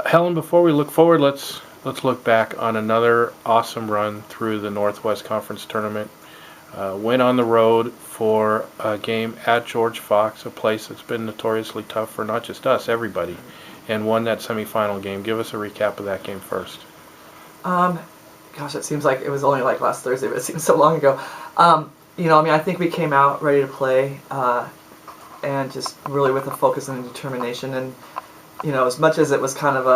Helen, before we look forward, let's look back on another awesome run through the Northwest Conference tournament. Went on the road for a game at George Fox, a place that's been notoriously tough for not just us, everybody, and won that semifinal game. Give us a recap of that game first. Um, Gosh, it seems like it was only like last Thursday, but it seems so long ago. I think we came out ready to play, and just really with a focus and determination. And as much as it was kind of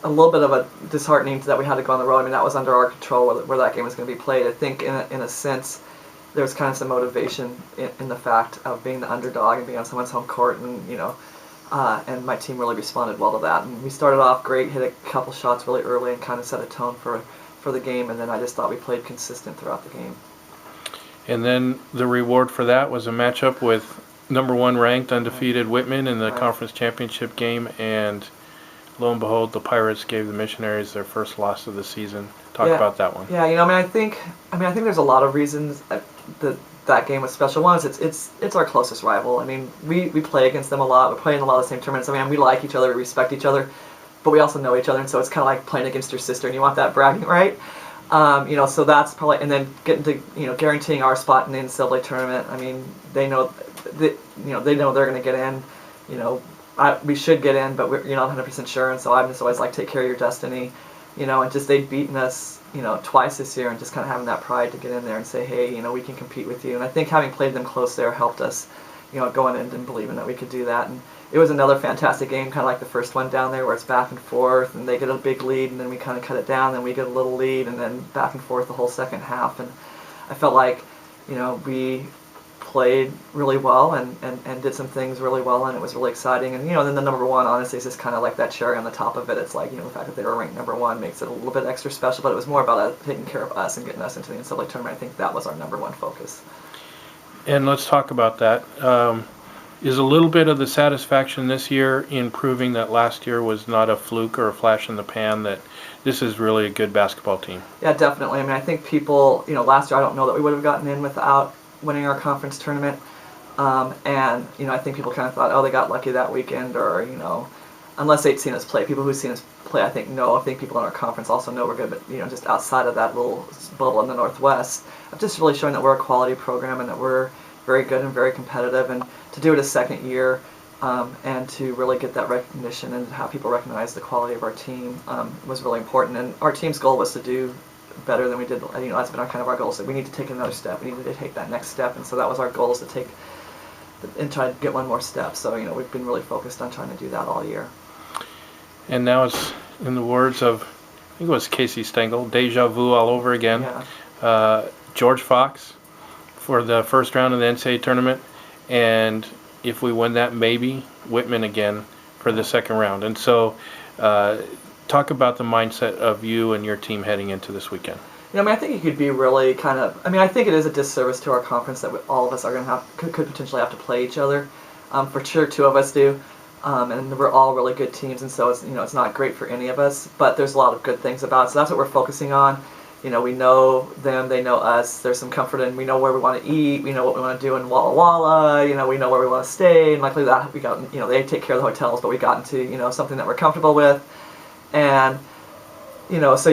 a little bit of a disheartening that we had to go on the road. I mean, that was under our control where that game was going to be played. I think in a sense, there was kind of some motivation in the fact of being the underdog and being on someone's home court, and and my team really responded well to that. And we started off great, hit a couple shots really early, and kind of set a tone for the game. And then I just thought we played consistent throughout the game. And then the reward for that was a matchup with number one ranked undefeated Whitman in the conference championship game, and lo and behold, the Pirates gave the Missionaries their first loss of the season. Talk about that one. Yeah, I think there's a lot of reasons that game was special. One is it's our closest rival. I mean, we play against them a lot. We play in a lot of the same tournaments. I mean, we like each other, we respect each other, but we also know each other, and so it's kind of like playing against your sister, and you want that bragging right. So that's probably, and then getting to guaranteeing our spot in the NCAA tournament. I mean, they know they're going to get in. We should get in, but you're not 100% sure, and so I'm just always like, take care of your destiny, and just they've beaten us, twice this year, and just kind of having that pride to get in there and say, hey, we can compete with you. And I think having played them close there helped us, going in and believing that we could do that. And it was another fantastic game, kind of like the first one down there, where it's back and forth, and they get a big lead, and then we kind of cut it down, then we get a little lead, and then back and forth the whole second half. And I felt like, we played really well and did some things really well, and it was really exciting. And then the number one, honestly, is just kind of like that cherry on the top of it. It's like, the fact that they were ranked number one makes it a little bit extra special, but it was more about taking care of us and getting us into the NCAA tournament. I think that was our number one focus. And let's talk about that. Is a little bit of the satisfaction this year in proving that last year was not a fluke or a flash in the pan, that this is really a good basketball team? Yeah, definitely. I mean, I think people, last year I don't know that we would have gotten in without winning our conference tournament. And I think people kind of thought, oh, they got lucky that weekend, or, unless they'd seen us play. People who've seen us play, I think people in our conference also know we're good, but, just outside of that little bubble in the Northwest, of just really showing that we're a quality program and that we're very good and very competitive. And to do it a second year, and to really get that recognition and have people recognize the quality of our team was really important. And our team's goal was to do better than we did. That's been our goal. So we need to take another step. We need to take that next step. And so that was our goal, is to take and try to get one more step. So we've been really focused on trying to do that all year. And now it's, in the words of, I think it was Casey Stengel, deja vu all over again. Yeah. George Fox for the first round of the NCAA tournament, and if we win that, maybe Whitman again for the second round. And so talk about the mindset of you and your team heading into this weekend. I think it could be really I think it is a disservice to our conference that all of us are going to could potentially have to play each other. For sure, two of us do. And we're all really good teams, and so it's not great for any of us, but there's a lot of good things about it. So that's what we're focusing on. We know them, they know us. There's some comfort in, we know where we want to eat, we know what we want to do in Walla Walla, we know where we want to stay, and luckily that we got, they take care of the hotels, but we got into, something that we're comfortable with. And, so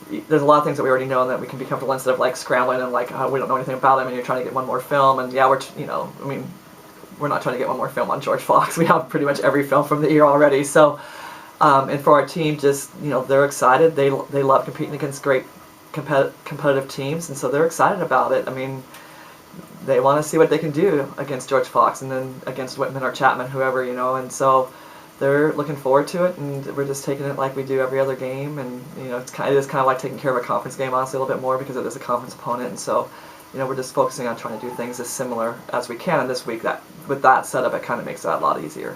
there's a lot of things that we already know and that we can be comfortable instead of like scrambling and like, we don't know anything about them and you're trying to get one more film. And yeah, we're not trying to get one more film on George Fox. We have pretty much every film from the year already. So, and for our team, just, they're excited. They love competing against great competitive teams, and so they're excited about it. I mean, they want to see what they can do against George Fox and then against Whitman or Chapman, whoever, and so they're looking forward to it, and we're just taking it like we do every other game. And, it is kind of like taking care of a conference game, honestly, a little bit more because it is a conference opponent. And so, we're just focusing on trying to do things as similar as we can. And this week, with that setup, it kind of makes that a lot easier.